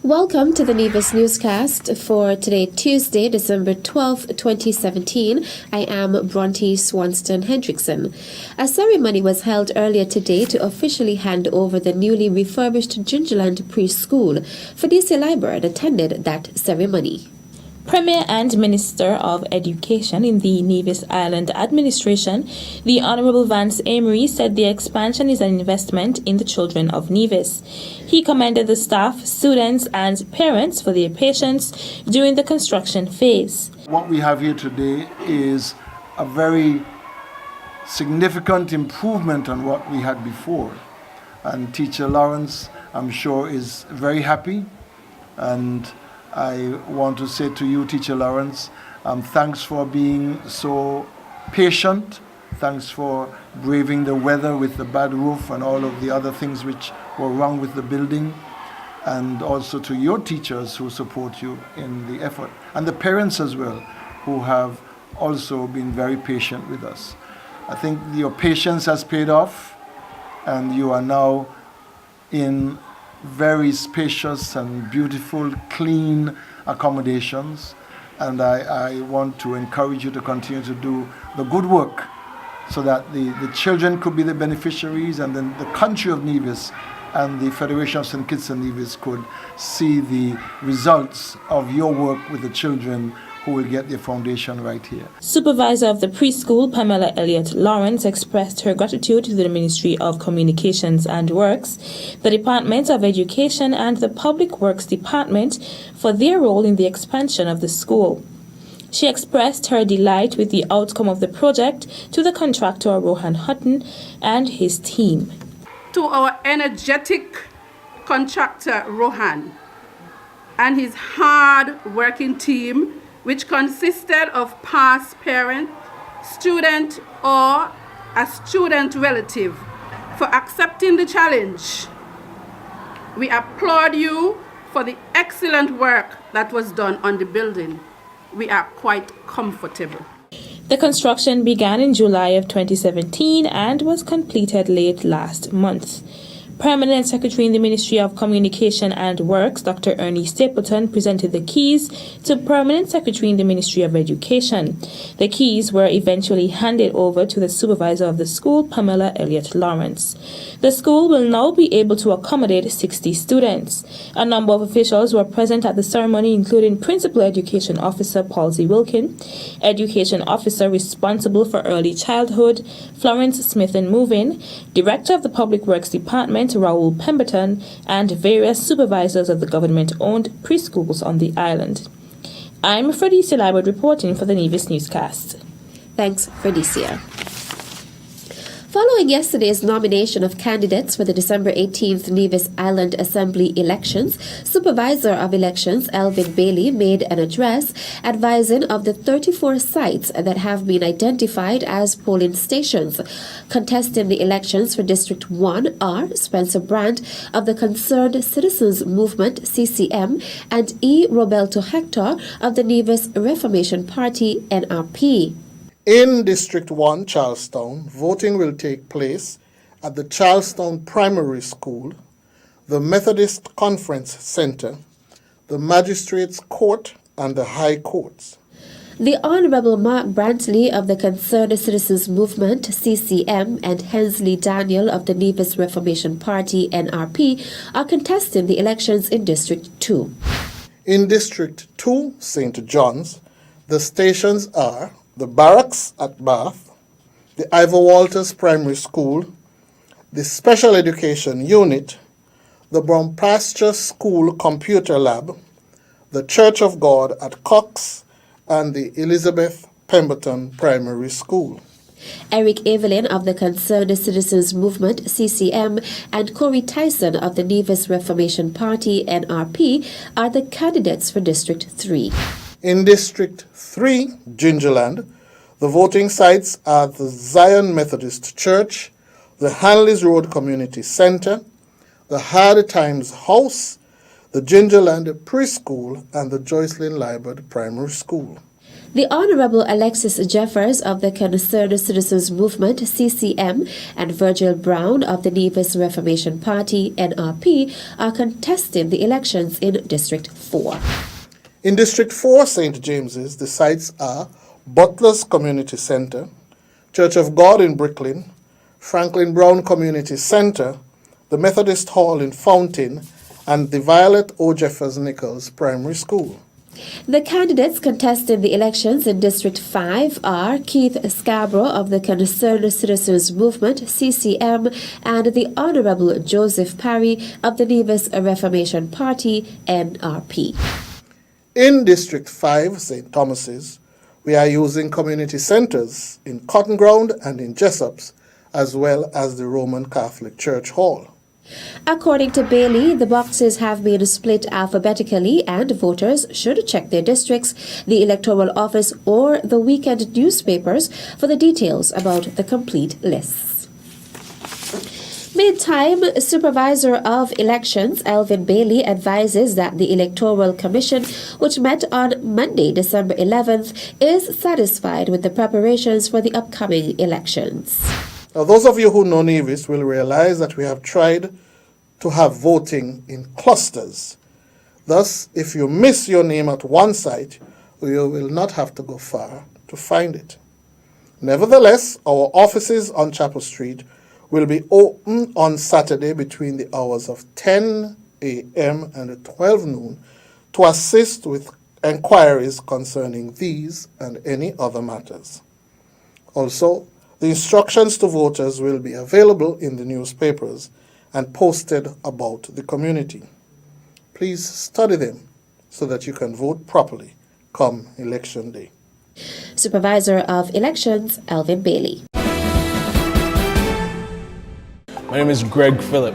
Welcome to the Nevis Newscast for today, Tuesday, December 12, 2017. I am Bronte Swanston Hendrickson. A ceremony was held earlier today to officially hand over the newly refurbished Gingerland Preschool. Felicia Liburd attended that ceremony. Premier and Minister of Education in the Nevis Island Administration, the Honourable Vance Amory, said the expansion is an investment in the children of Nevis. He commended the staff, students and parents for their patience during the construction phase. What we have here today is a very significant improvement on what we had before. And Teacher Lawrence, I'm sure, is very happy. And I want to say to you, Teacher Lawrence, thanks for being so patient. Thanks for braving the weather with the bad roof and all of the other things which were wrong with the building. And also to your teachers who support you in the effort. And the parents as well, who have also been very patient with us. I think your patience has paid off, and you are now in very spacious and beautiful, clean accommodations. And I want to encourage you to continue to do the good work so that the children could be the beneficiaries, and then the country of Nevis and the Federation of St. Kitts and Nevis could see the results of your work with the children who will get their foundation right here. Supervisor of the preschool, Pamela Elliott Lawrence, expressed her gratitude to the Ministry of Communications and Works, the Department of Education and the Public Works Department for their role in the expansion of the school. She expressed her delight with the outcome of the project to the contractor Rohan Hutton and his team. To our energetic contractor Rohan and his hard-working team, which consisted of past parent, student, or a student relative, for accepting the challenge. We applaud you for the excellent work that was done on the building. We are quite comfortable. The construction began in July of 2017 and was completed late last month. Permanent Secretary in the Ministry of Communication and Works, Dr. Ernie Stapleton, presented the keys to Permanent Secretary in the Ministry of Education. The keys were eventually handed over to the supervisor of the school, Pamela Elliott Lawrence. The school will now be able to accommodate 60 students. A number of officials were present at the ceremony, including Principal Education Officer Palsy Wilkin, Education Officer responsible for early childhood, Florence Smith and Movin, Director of the Public Works Department, Raoul Pemberton, and various supervisors of the government-owned preschools on the island. I'm Felicia Liburd reporting for the Nevis Newscast. Thanks, Felicia. Following yesterday's nomination of candidates for the December 18th Nevis Island Assembly elections, Supervisor of Elections Elvin Bailey made an address advising of the 34 sites that have been identified as polling stations. Contesting the elections for District 1 are Spencer Brandt of the Concerned Citizens Movement, CCM, and E. Roberto Hector of the Nevis Reformation Party, NRP. In District 1, Charlestown, voting will take place at the Charlestown Primary School, the Methodist Conference Center, the Magistrates Court, and the High Courts. The Honorable Mark Brantley of the Concerned Citizens Movement, CCM, and Hensley Daniel of the Nevis Reformation Party, NRP, are contesting the elections in District 2. In District 2, St. John's, the stations are the Barracks at Bath, the Ivor Walters Primary School, the Special Education Unit, the Brompasture School Computer Lab, the Church of God at Cox, and the Elizabeth Pemberton Primary School. Eric Evelyn of the Concerned Citizens Movement, CCM, and Corey Tyson of the Nevis Reformation Party, NRP, are the candidates for District 3. In District 3, Gingerland, the voting sites are the Zion Methodist Church, the Hanleys Road Community Center, the Hard Times House, the Gingerland Preschool, and the Joycelyn Liburd Primary School. The Honorable Alexis Jeffers of the Concerned Citizens Movement, CCM, and Virgil Brown of the Nevis Reformation Party, NRP, are contesting the elections in District 4. In District 4, St. James's, the sites are Butler's Community Center, Church of God in Brooklyn, Franklin Brown Community Center, the Methodist Hall in Fountain, and the Violet O. Jeffers Nichols Primary School. The candidates contesting the elections in District 5 are Keith Scarborough of the Concerned Citizens Movement, CCM, and the Honorable Joseph Parry of the Nevis Reformation Party, NRP. In District 5, St. Thomas's, we are using community centers in Cotton Ground and in Jessops, as well as the Roman Catholic Church Hall. According to Bailey, the boxes have been split alphabetically and voters should check their districts, the electoral office, or the weekend newspapers for the details about the complete lists. Meantime, Supervisor of Elections Elvin Bailey advises that the Electoral Commission, which met on Monday, December 11th, is satisfied with the preparations for the upcoming elections. Now, those of you who know Nevis will realize that we have tried to have voting in clusters. Thus, if you miss your name at one site, you will not have to go far to find it. Nevertheless, our offices on Chapel Street will be open on Saturday between the hours of 10 a.m. and 12 noon to assist with enquiries concerning these and any other matters. Also, the instructions to voters will be available in the newspapers and posted about the community. Please study them so that you can vote properly come Election Day. Supervisor of Elections Elvin Bailey. My name is Greg Phillip.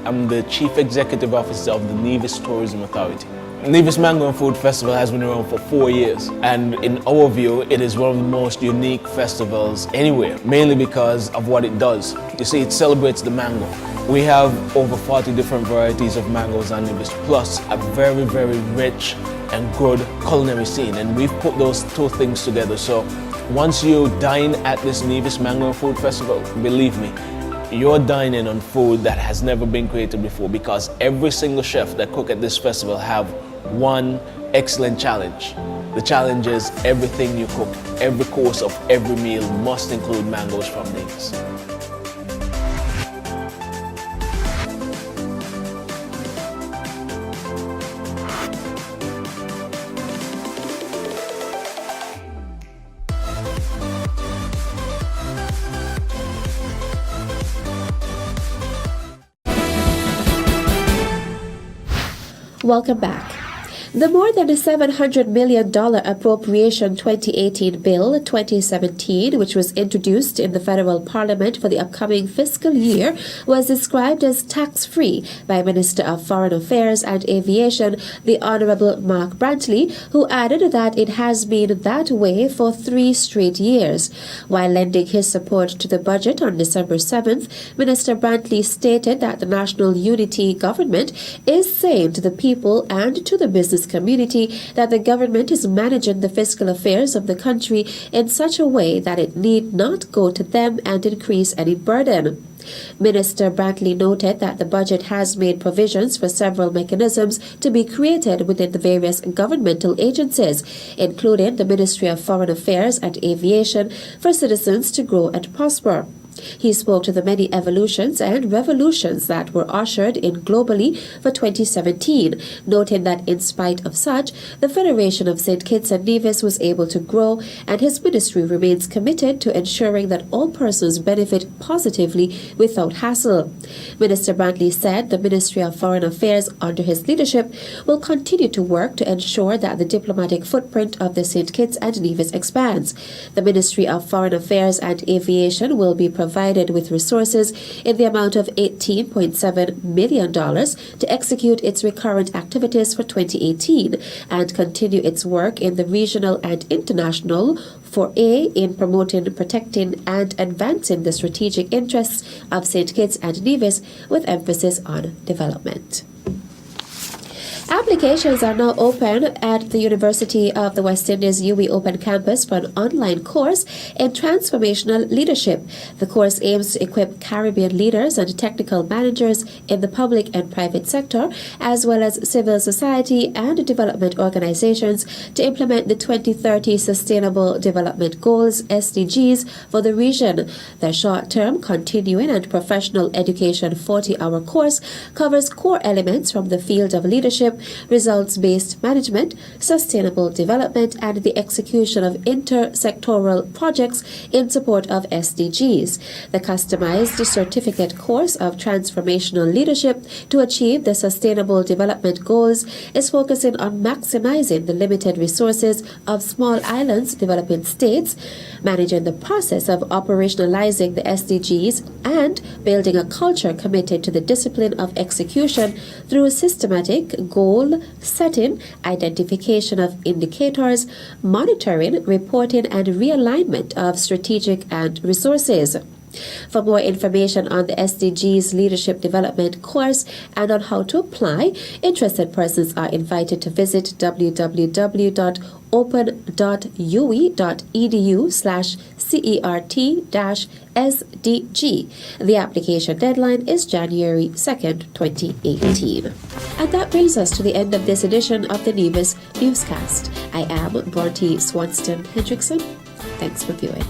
I'm the Chief Executive Officer of the Nevis Tourism Authority. Nevis Mango and Food Festival has been around for 4 years, and in our view, it is one of the most unique festivals anywhere, mainly because of what it does. You see, it celebrates the mango. We have over 40 different varieties of mangoes on Nevis, plus a very, very rich and good culinary scene, and we've put those two things together. So once you dine at this Nevis Mango and Food Festival, believe me, you're dining on food that has never been created before, because every single chef that cook at this festival have one excellent challenge. The challenge is everything you cook, every course of every meal must include mangoes from Nevis. Welcome back. The more than $700 million Appropriation 2018 Bill 2017, which was introduced in the federal parliament for the upcoming fiscal year, was described as tax-free by Minister of Foreign Affairs and Aviation, the Honorable Mark Brantley, who added that it has been that way for 3 straight years. While lending his support to the budget on December 7th, Minister Brantley stated that the National Unity Government is saying to the people and to the business community that the government is managing the fiscal affairs of the country in such a way that it need not go to them and increase any burden. Minister Brantley noted that the budget has made provisions for several mechanisms to be created within the various governmental agencies, including the Ministry of Foreign Affairs and Aviation, for citizens to grow and prosper. He spoke to the many evolutions and revolutions that were ushered in globally for 2017, noting that in spite of such, the Federation of St. Kitts and Nevis was able to grow, and his ministry remains committed to ensuring that all persons benefit positively without hassle. Minister Brantley said the Ministry of Foreign Affairs under his leadership will continue to work to ensure that the diplomatic footprint of the St. Kitts and Nevis expands. The Ministry of Foreign Affairs and Aviation will be provided with resources in the amount of $18.7 million to execute its recurrent activities for 2018 and continue its work in the regional and international foray in promoting, protecting, and advancing the strategic interests of St. Kitts and Nevis with emphasis on development. Applications are now open at the University of the West Indies UWI Open Campus for an online course in transformational leadership. The course aims to equip Caribbean leaders and technical managers in the public and private sector, as well as civil society and development organizations, to implement the 2030 Sustainable Development Goals (SDGs) for the region. The short-term, continuing and professional education 40-hour course covers core elements from the field of leadership, results-based management, sustainable development, and the execution of intersectoral projects in support of SDGs. The customized certificate course of transformational leadership to achieve the Sustainable Development Goals is focusing on maximizing the limited resources of small islands developing states, managing the process of operationalizing the SDGs, and building a culture committed to the discipline of execution through systematic goal setting, identification of indicators, monitoring, reporting, and realignment of strategic and resources. For more information on the SDGs Leadership Development course and on how to apply, interested persons are invited to visit www.open.ue.edu/CERT-SDG. The application deadline is January 2nd, 2018. And that brings us to the end of this edition of the Nevis Newscast. I am Bronte Swanston Hendrickson. Thanks for viewing.